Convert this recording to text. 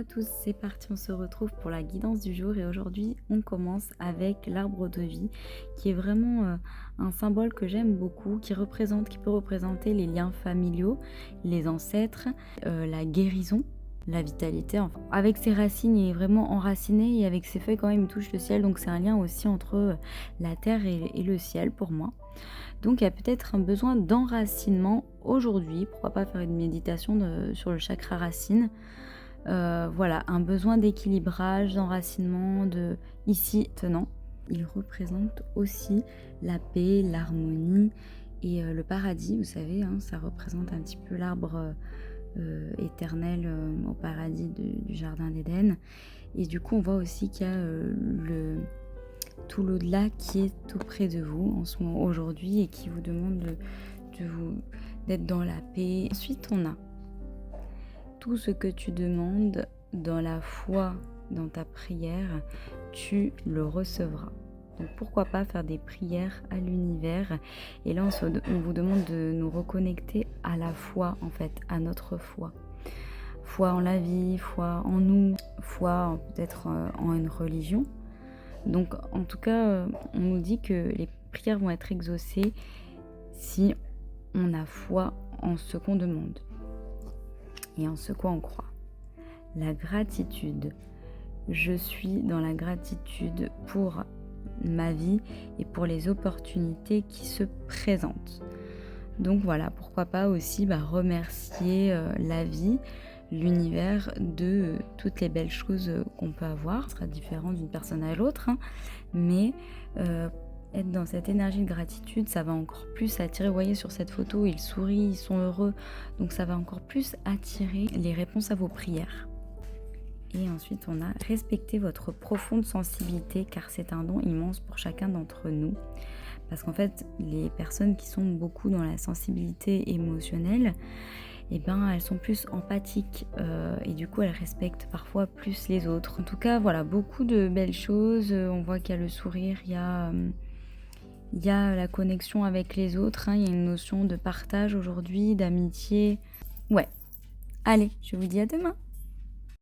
à tous, c'est parti, on se retrouve pour la guidance du jour et aujourd'hui on commence avec l'arbre de vie qui est vraiment un symbole que j'aime beaucoup, qui peut représenter les liens familiaux, les ancêtres, la guérison, la vitalité. Enfin, avec ses racines, il est vraiment enraciné et avec ses feuilles quand même il touche le ciel, donc c'est un lien aussi entre la terre et le ciel pour moi. Donc il y a peut-être un besoin d'enracinement aujourd'hui, pourquoi pas faire une méditation sur le chakra racine. Voilà, un besoin d'équilibrage, d'enracinement, de ici, tenant. Il représente aussi la paix, l'harmonie et le paradis, vous savez, hein, ça représente un petit peu l'arbre éternel au paradis du jardin d'Éden. Et du coup, on voit aussi qu'il y a tout l'au-delà qui est tout près de vous en ce moment aujourd'hui et qui vous demande d'être dans la paix. Ensuite, on a tout ce que tu demandes dans la foi, dans ta prière, tu le recevras. Donc pourquoi pas faire des prières à l'univers. Et là, on vous demande de nous reconnecter à la foi, en fait, à notre foi. Foi en la vie, foi en nous, foi peut-être en une religion. Donc en tout cas, on nous dit que les prières vont être exaucées si on a foi en ce qu'on demande et en ce quoi on croit. La gratitude. Je suis dans la gratitude pour ma vie et pour les opportunités qui se présentent. Donc voilà, pourquoi pas aussi remercier la vie, l'univers de toutes les belles choses qu'on peut avoir. Ce sera différent d'une personne à l'autre, hein, mais être dans cette énergie de gratitude, ça va encore plus attirer. Vous voyez sur cette photo, ils sourient, ils sont heureux, donc ça va encore plus attirer les réponses à vos prières. Et ensuite, on a respecté votre profonde sensibilité, car c'est un don immense pour chacun d'entre nous. Parce qu'en fait, les personnes qui sont beaucoup dans la sensibilité émotionnelle, elles sont plus empathiques et du coup, elles respectent parfois plus les autres. En tout cas, voilà, beaucoup de belles choses. On voit qu'il y a le sourire, il y a la connexion avec les autres. Il y a une notion de partage aujourd'hui, d'amitié. Ouais, allez, je vous dis à demain.